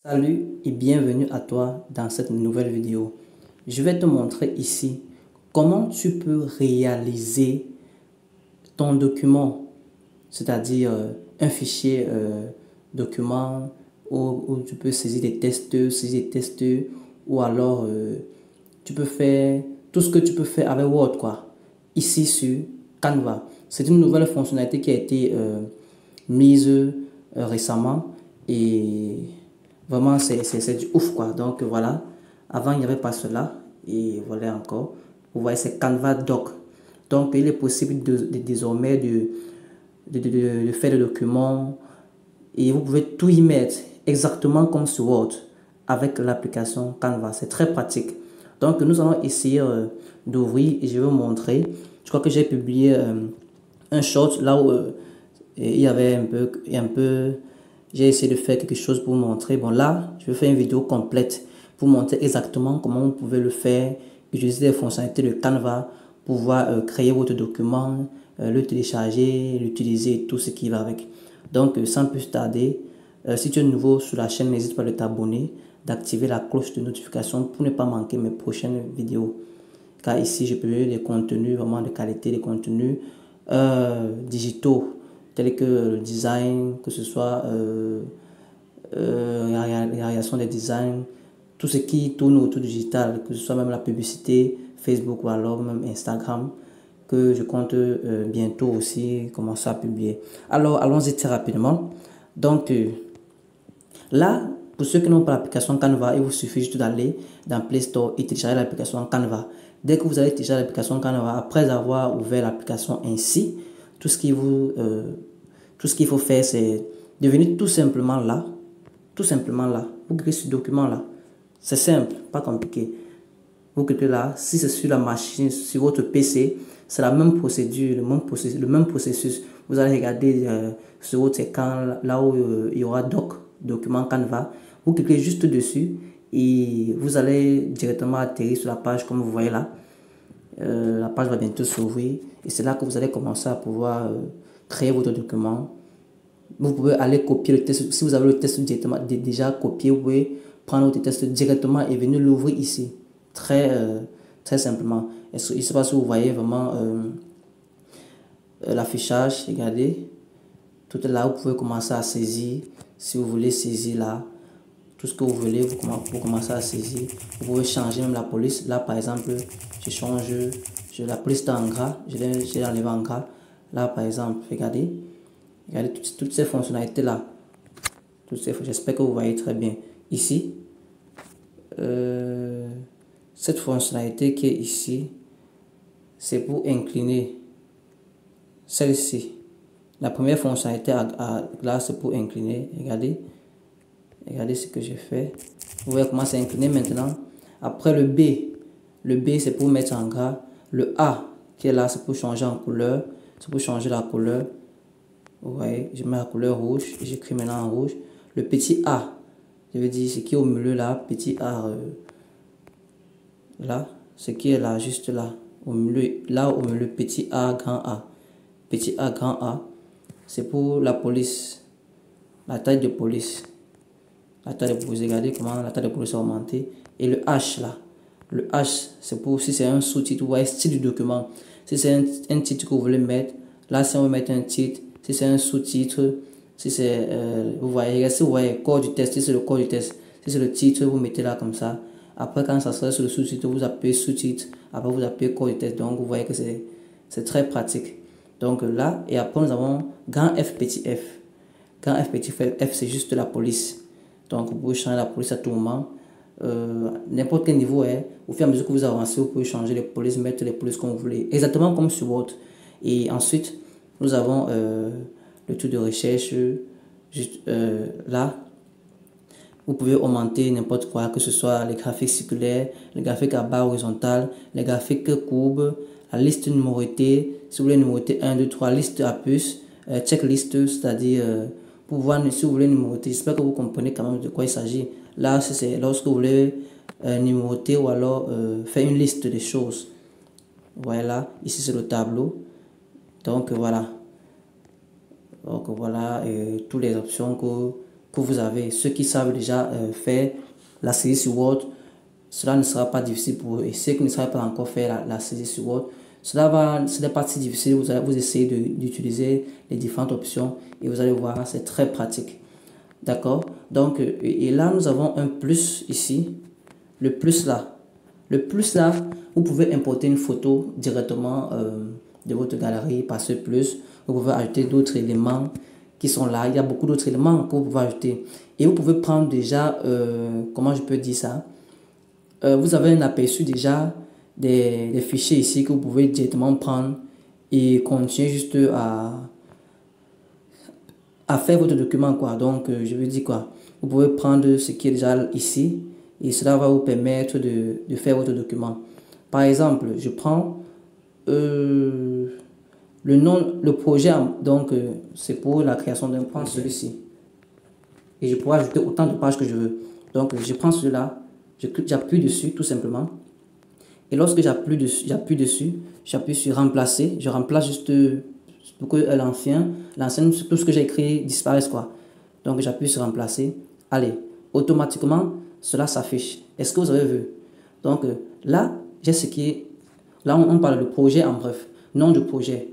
Salut et bienvenue à toi dans cette nouvelle vidéo. Je vais te montrer ici comment tu peux réaliser ton document, c'est-à-dire un fichier document où tu peux saisir des tests, ou alors tu peux faire tout ce que tu peux faire avec Word, quoi, ici sur Canva. C'est une nouvelle fonctionnalité qui a été mise récemment et vraiment c'est du ouf, quoi. Donc voilà, avant il n'y avait pas cela et voilà encore. Vous voyez, c'est Canva Doc. Donc il est possible désormais de faire des documents et vous pouvez tout y mettre exactement comme sur Word avec l'application Canva. C'est très pratique. Donc nous allons essayer d'ouvrir et je vais vous montrer. Je crois que j'ai publié un short là où il y avait un peu, j'ai essayé de faire quelque chose pour vous montrer. Bon, là je vais faire une vidéo complète pour montrer exactement comment vous pouvez le faire, utiliser les fonctionnalités de Canva pour pouvoir créer votre document, le télécharger, l'utiliser et tout ce qui va avec. Donc sans plus tarder, si tu es nouveau sur la chaîne, n'hésite pas à t'abonner, d'activer la cloche de notification pour ne pas manquer mes prochaines vidéos. Car ici, je publie des contenus vraiment de qualité, des contenus digitaux, tels que le design, que ce soit la réalisation des designs, tout ce qui tourne autour du digital, que ce soit même la publicité, Facebook ou alors même Instagram, que je compte bientôt aussi commencer à publier. Alors, allons-y très rapidement. Donc, là, pour ceux qui n'ont pas l'application Canva, il vous suffit juste d'aller dans Play Store et télécharger l'application Canva. Dès que vous allez télécharger l'application Canva, après avoir ouvert l'application ainsi, tout ce qu'il faut faire, c'est de venir tout simplement là. Tout simplement là. Vous cliquez sur ce document là. C'est simple, pas compliqué. Vous cliquez là. Si c'est sur la machine, sur votre PC, c'est la même procédure, le même processus. Vous allez regarder sur votre écran là où il y aura document Canva. Vous cliquez juste dessus et vous allez directement atterrir sur la page comme vous voyez là. La page va bientôt s'ouvrir et c'est là que vous allez commencer à pouvoir créer votre document. Vous pouvez aller copier le test. Si vous avez le test directement déjà copié, vous pouvez prendre votre test directement et venir l'ouvrir ici. Très simplement. Je ne sais pas si vous voyez vraiment l'affichage. Regardez. Tout est là. Vous pouvez commencer à saisir. Si vous voulez saisir là, tout ce que vous voulez, vous commencez à saisir. Vous pouvez changer même la police. Là, par exemple, je change. La police est en gras. Je l'ai enlevé en gras. Là, par exemple, regardez. Regardez toutes ces fonctionnalités là. J'espère que vous voyez très bien. Ici, cette fonctionnalité qui est ici, c'est pour incliner. Celle-ci. La première fonctionnalité là, c'est pour incliner. Regardez. Regardez ce que j'ai fait. Vous voyez comment c'est incliné maintenant. Après le B. Le B, c'est pour mettre en gras. Le A qui est là, c'est pour changer en couleur. C'est pour changer la couleur. Vous voyez, je mets la couleur rouge et j'écris maintenant en rouge. Le petit A, je veux dire ce qui est au milieu là, petit A là, ce qui est là, juste là, au milieu, petit A, grand A. Petit A, grand A, c'est pour la police, la taille de police. La taille de police, regardez comment la taille de police a augmenté. Et le H là, le H, c'est pour si c'est un sous-titre, vous voyez, style du document. Si c'est un titre que vous voulez mettre, là, si on veut mettre un titre, si c'est un sous-titre, si c'est, vous voyez, si vous voyez, corps du test, si c'est le corps du test, si c'est le titre, vous mettez là comme ça. Après, quand ça sera sur le sous-titre, vous appuyez sous-titre, après vous appuyez corps du test. Donc, vous voyez que c'est très pratique. Donc là, et après, nous avons grand F, petit f. Grand F, petit f, c'est juste la police. Donc, vous pouvez changer la police à tout moment. N'importe quel niveau, au fur et à mesure que vous avancez, vous pouvez changer les polices, mettre les polices comme vous voulez, exactement comme sur Word. Et ensuite, nous avons le tool de recherche, juste là. Vous pouvez augmenter n'importe quoi, que ce soit les graphiques circulaires, les graphiques à barre horizontale, les graphiques courbes, la liste numérotée, si vous voulez numéroter 1, 2, 3, liste à puce, checklist, c'est-à-dire pour voir si vous voulez numéroter. J'espère que vous comprenez quand même de quoi il s'agit. Là, c'est lorsque vous voulez numéroter ou alors faire une liste des choses. Voilà, ici c'est le tableau. Donc voilà. Donc voilà toutes les options que que vous avez. Ceux qui savent déjà faire la saisie sur Word, cela ne sera pas difficile pour eux. Et ceux qui ne savent pas encore faire la saisie sur Word, ce n'est pas si difficile. Vous essayez d'utiliser les différentes options et vous allez voir, c'est très pratique. D'accord? Donc, et là, nous avons un plus ici. Le plus là. Le plus là, vous pouvez importer une photo directement de votre galerie par ce plus. Vous pouvez ajouter d'autres éléments qui sont là. Il y a beaucoup d'autres éléments que vous pouvez ajouter. Et vous pouvez prendre déjà, comment je peux dire ça? Vous avez un aperçu déjà des fichiers ici que vous pouvez directement prendre et continuer juste à faire votre document, quoi. Donc, je veux dire quoi? Vous pouvez prendre ce qui est déjà ici et cela va vous permettre de faire votre document. Par exemple, je prends le nom, le projet, donc c'est pour la création d'un prendre celui-ci. Et je pourrais ajouter autant de pages que je veux. Donc, je prends celui-là, j'appuie dessus tout simplement. Et lorsque j'appuie dessus, j'appuie sur remplacer. Je remplace juste pour que l'ancien, tout ce que j'ai écrit disparaisse, quoi. Donc j'appuie sur remplacer. Allez, automatiquement, cela s'affiche. Est-ce que vous avez vu? Donc là, j'ai ce qui est... Là, on parle de projet en bref. Nom du projet.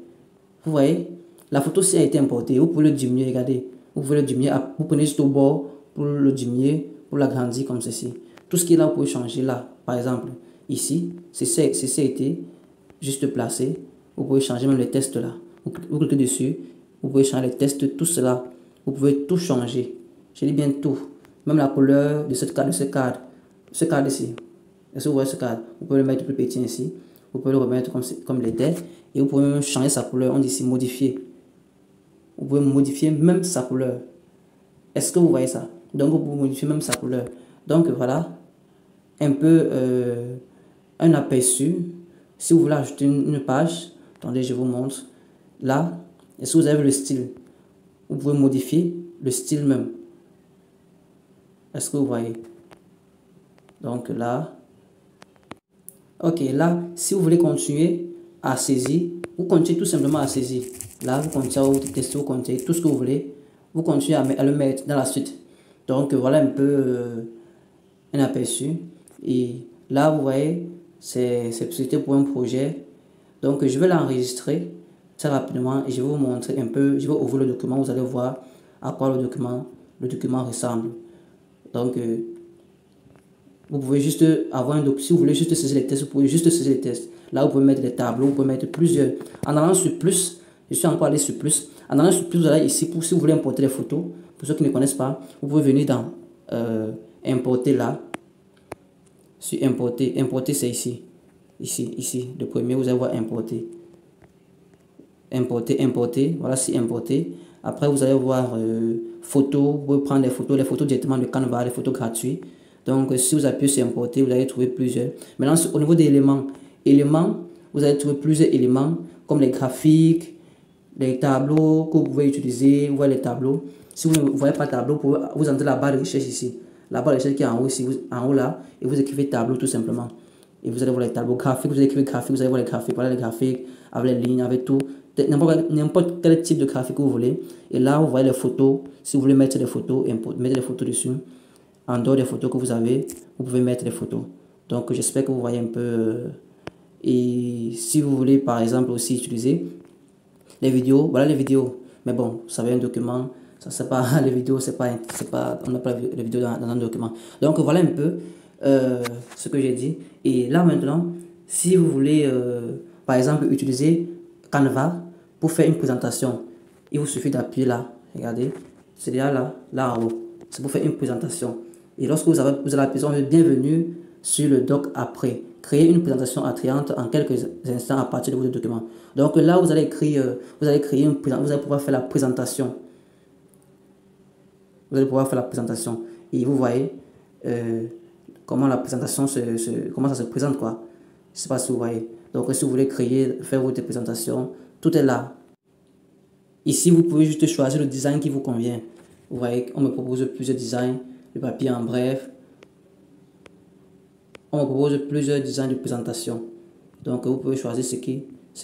Vous voyez? La photo ci a été importée. Vous pouvez le diminuer, regardez. Vous pouvez le diminuer. Vous prenez juste au bord pour le diminuer, pour l'agrandir comme ceci. Tout ce qui est là, vous pouvez changer là. Par exemple, ici, ceci a été juste placé. Vous pouvez changer même les tests là. Vous cliquez dessus. Vous pouvez changer les tests, tout cela. Vous pouvez tout changer. Je dis bien tout. Même la couleur de ce cadre ici. Est-ce que vous voyez ce cadre? Vous pouvez le mettre plus petit ici. Vous pouvez le remettre comme il était. Et vous pouvez même changer sa couleur. On dit ici modifier. Vous pouvez modifier même sa couleur. Est-ce que vous voyez ça? Donc vous pouvez modifier même sa couleur. Donc voilà un peu un aperçu. Si vous voulez ajouter une page, attendez, je vous montre. Là, est-ce que vous avez le style? Vous pouvez modifier le style même. Est-ce que vous voyez? Donc là, ok, là, si vous voulez continuer à saisir, vous continuez tout simplement à saisir. Là, vous continuez à tester, vous continuez tout ce que vous voulez. Vous continuez à le mettre dans la suite. Donc voilà un peu un aperçu. Et là, vous voyez, c'était pour un projet. Donc je vais l'enregistrer très rapidement et je vais vous montrer un peu. Je vais ouvrir le document. Vous allez voir à quoi le document ressemble. Donc vous pouvez juste avoir un document. Si vous voulez juste saisir les tests, vous pouvez juste saisir les tests. Là, vous pouvez mettre des tableaux, vous pouvez mettre plusieurs. En allant sur plus, je suis encore allé sur plus. En allant sur plus, vous allez ici si vous voulez importer les photos. Pour ceux qui ne connaissent pas, vous pouvez venir dans importer là. Sur importer, importer c'est ici. Ici, le premier, vous allez voir importer. Importer, voilà, si importer. Après, vous allez voir photos, vous pouvez prendre les photos directement de Canva, les photos gratuites. Donc, si vous appuyez sur importer, vous allez trouver plusieurs. Maintenant, au niveau des éléments, vous allez trouver plusieurs éléments, comme les graphiques, les tableaux que vous pouvez utiliser, vous voyez les tableaux. Si vous ne voyez pas de tableau, vous entrez la barre de recherche ici. La barre de recherche qui est en haut ici, en haut là, et vous écrivez tableau tout simplement. Et vous allez voir les tableaux graphiques, vous écrivez graphique, vous allez voir les graphiques, voilà les graphiques, avec les lignes, avec tout. N'importe quel type de graphique que vous voulez. Et là, vous voyez les photos. Si vous voulez mettre des photos, mettez les photos dessus. En dehors des photos que vous avez, vous pouvez mettre les photos. Donc, j'espère que vous voyez un peu. Et si vous voulez, par exemple, aussi utiliser les vidéos, voilà les vidéos. Mais bon, vous savez, un document, ça c'est pas les vidéos, on n'a pas les vidéos dans un document. Donc, voilà un peu ce que j'ai dit. Et là, maintenant, si vous voulez, par exemple, utiliser Canva pour faire une présentation, il vous suffit d'appuyer là. Regardez, c'est déjà là en haut. C'est pour faire une présentation. Et lorsque vous allez appuyer bienvenue sur le doc après. Créer une présentation attrayante en quelques instants à partir de votre document. Donc là, vous allez pouvoir faire la présentation. Vous allez pouvoir faire la présentation. Et vous voyez comment la présentation comment ça se présente, quoi. Je ne sais pas si vous voyez. Donc si vous voulez faire votre présentation, tout est là. Ici, vous pouvez juste choisir le design qui vous convient. Vous voyez, on me propose plusieurs designs, le papier en bref. On me propose plusieurs designs de présentation. Donc, vous pouvez choisir ce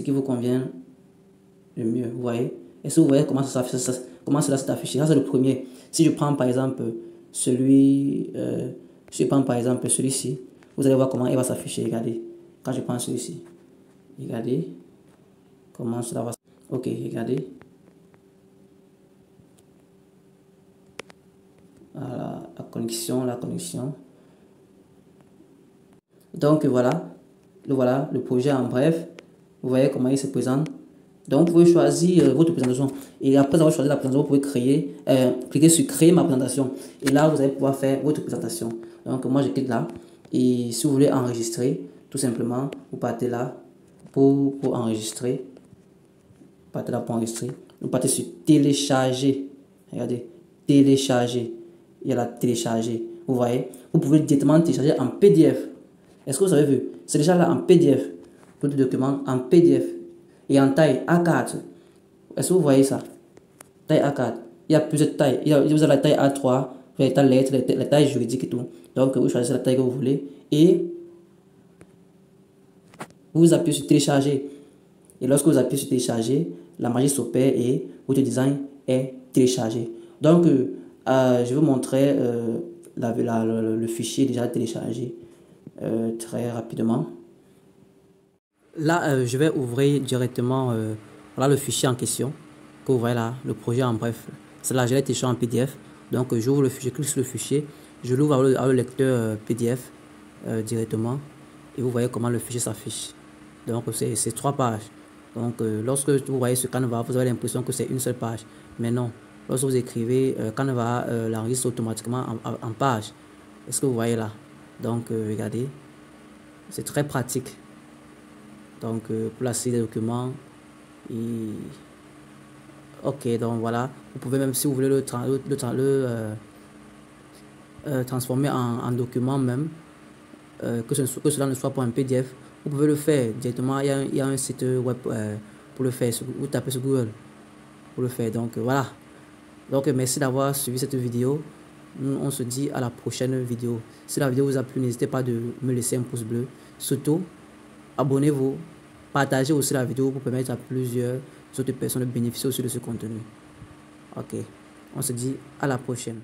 qui vous convient le mieux. Vous voyez? Est-ce que vous voyez comment ça comment cela s'est affiché. Ça, c'est le premier. Si je prends par exemple celui, je prends par exemple celui-ci, vous allez voir comment il va s'afficher. Regardez, quand je prends celui-ci, regardez comment cela va. Ok, regardez. Voilà, la connexion. Donc voilà, le projet en bref. Vous voyez comment il se présente. Donc vous pouvez choisir votre présentation. Et après avoir choisi la présentation, vous pouvez cliquer sur créer ma présentation. Et là, vous allez pouvoir faire votre présentation. Donc moi, je clique là. Et si vous voulez enregistrer, tout simplement, vous partez là pour enregistrer. Vous partez là pour enregistrer. Vous partez sur télécharger. Regardez, télécharger. Il y a la télécharger. Vous voyez, vous pouvez directement télécharger en PDF. Est-ce que vous avez vu? C'est déjà là en PDF. Votre document en PDF et en taille A4. Est-ce que vous voyez ça? Taille A4. Il y a plusieurs tailles. Vous avez la taille A3, les tailles lettres, les tailles juridiques et tout. Donc vous choisissez la taille que vous voulez et vous appuyez sur télécharger. Et lorsque vous appuyez sur télécharger, la magie s'opère et votre design est téléchargé. Donc je vais vous montrer le fichier déjà téléchargé très rapidement. Là, je vais ouvrir directement voilà le fichier en question que vous voyez là, le projet en bref. C'est là, je l'ai téléchargé en PDF. Donc, j'ouvre le fichier, je clique sur le fichier, je l'ouvre avec le lecteur PDF directement et vous voyez comment le fichier s'affiche. Donc, c'est 3 pages. Donc, lorsque vous voyez ce Canva, vous avez l'impression que c'est une seule page. Mais non, lorsque vous écrivez, Canva l'enregistre automatiquement en page. Est-ce que vous voyez là? Donc, regardez, c'est très pratique. Donc, placer des documents. Ok, donc voilà. Vous pouvez même, si vous voulez transformer en document même, que cela ne soit pas un PDF, vous pouvez le faire directement. Il y a un site web pour le faire. Vous tapez sur Google pour le faire. Donc, voilà. Donc, merci d'avoir suivi cette vidéo. On se dit à la prochaine vidéo. Si la vidéo vous a plu, n'hésitez pas de me laisser un pouce bleu. Surtout, abonnez-vous. Partagez aussi la vidéo pour permettre à plusieurs autres personnes de bénéficier aussi de ce contenu. Ok, on se dit à la prochaine.